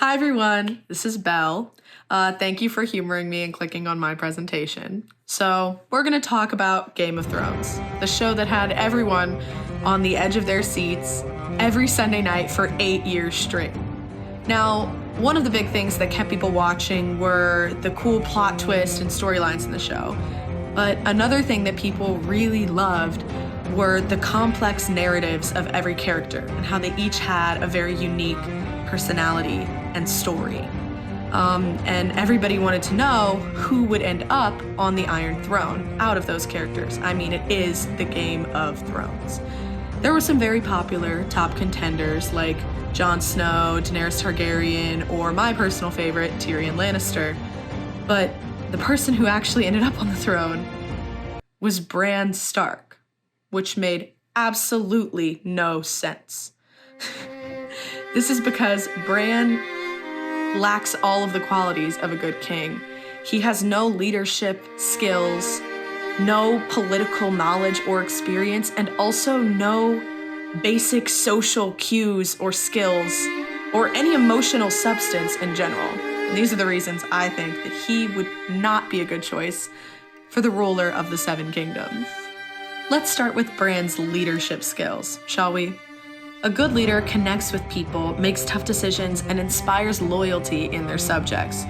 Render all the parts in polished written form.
Hi everyone, this is Belle. Thank you for humoring me and clicking on my presentation. So we're gonna talk about Game of Thrones, the show that had everyone on the edge of their seats every Sunday night for 8 years straight. Now, one of the big things that kept people watching were the cool plot twists and storylines in the show. But another thing that people really loved were the complex narratives of every character and how they each had a very unique personality and story. And everybody wanted to know who would end up on the Iron Throne out of those characters. I mean, it is the Game of Thrones. There were some very popular top contenders like Jon Snow, Daenerys Targaryen, or my personal favorite, Tyrion Lannister. But the person who actually ended up on the throne was Bran Stark, which made absolutely no sense. This is because Bran lacks all of the qualities of a good king. He has no leadership skills, no political knowledge or experience, and also no basic social cues or skills or any emotional substance in general. And these are the reasons I think that he would not be a good choice for the ruler of the Seven Kingdoms. Let's start with Bran's leadership skills, shall we? A good leader connects with people, makes tough decisions, and inspires loyalty in their subjects.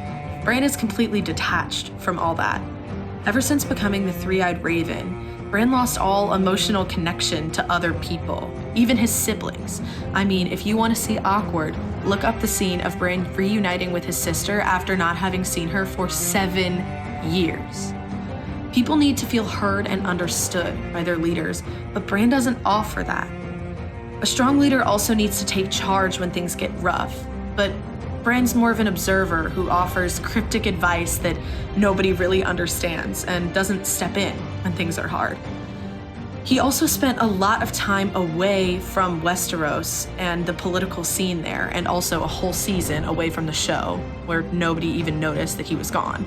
Bran is completely detached from all that. Ever since becoming the Three-Eyed Raven, Bran lost all emotional connection to other people, even his siblings. I mean, if you want to see awkward, look up the scene of Bran reuniting with his sister after not having seen her for 7 years. People need to feel heard and understood by their leaders, but Bran doesn't offer that. A strong leader also needs to take charge when things get rough, but Bran's more of an observer who offers cryptic advice that nobody really understands and doesn't step in when things are hard. He also spent a lot of time away from Westeros and the political scene there, and also a whole season away from the show, where nobody even noticed that he was gone.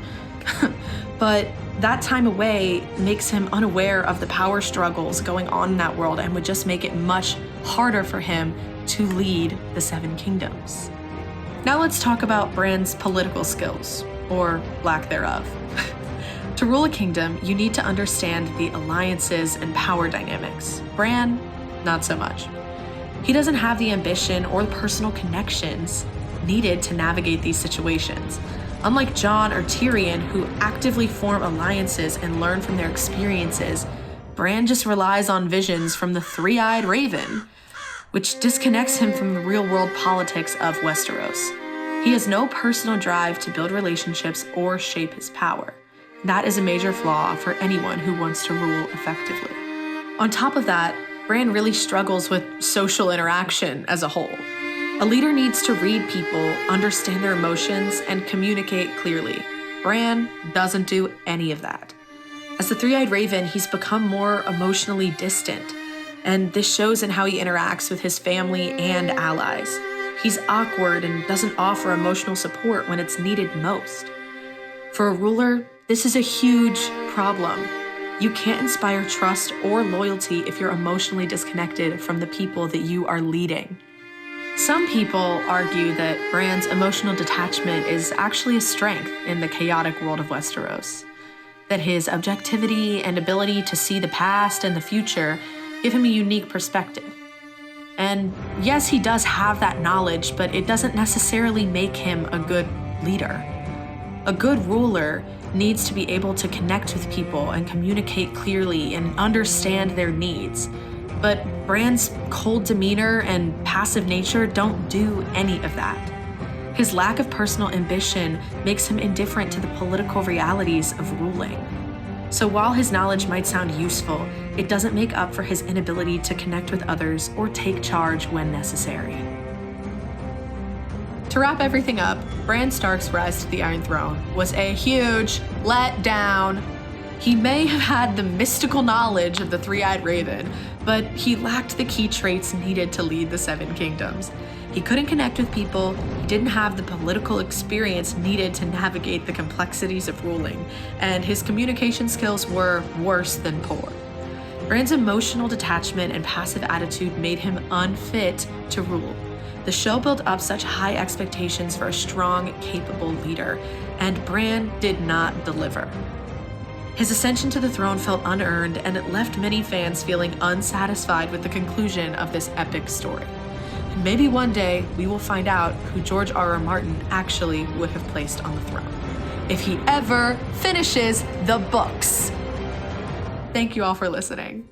But that time away makes him unaware of the power struggles going on in that world and would just make it much harder for him to lead the Seven Kingdoms. Now let's talk about Bran's political skills, or lack thereof. To rule a kingdom, you need to understand the alliances and power dynamics. Bran, not so much. He doesn't have the ambition or the personal connections needed to navigate these situations. Unlike Jon or Tyrion, who actively form alliances and learn from their experiences, Bran just relies on visions from the Three-Eyed Raven, which disconnects him from the real-world politics of Westeros. He has no personal drive to build relationships or shape his power. That is a major flaw for anyone who wants to rule effectively. On top of that, Bran really struggles with social interaction as a whole. A leader needs to read people, understand their emotions, and communicate clearly. Bran doesn't do any of that. As the Three-Eyed Raven, he's become more emotionally distant, and this shows in how he interacts with his family and allies. He's awkward and doesn't offer emotional support when it's needed most. For a ruler, this is a huge problem. You can't inspire trust or loyalty if you're emotionally disconnected from the people that you are leading. Some people argue that Bran's emotional detachment is actually a strength in the chaotic world of Westeros, that his objectivity and ability to see the past and the future give him a unique perspective. And yes, he does have that knowledge, but it doesn't necessarily make him a good leader. A good ruler needs to be able to connect with people and communicate clearly and understand their needs. But Bran's cold demeanor and passive nature don't do any of that. His lack of personal ambition makes him indifferent to the political realities of ruling. So while his knowledge might sound useful, it doesn't make up for his inability to connect with others or take charge when necessary. To wrap everything up, Bran Stark's rise to the Iron Throne was a huge letdown. He may have had the mystical knowledge of the Three-Eyed Raven, but he lacked the key traits needed to lead the Seven Kingdoms. He couldn't connect with people, he didn't have the political experience needed to navigate the complexities of ruling, and his communication skills were worse than poor. Bran's emotional detachment and passive attitude made him unfit to rule. The show built up such high expectations for a strong, capable leader, and Bran did not deliver. His ascension to the throne felt unearned, and it left many fans feeling unsatisfied with the conclusion of this epic story. And maybe one day we will find out who George R.R. Martin actually would have placed on the throne, if he ever finishes the books. Thank you all for listening.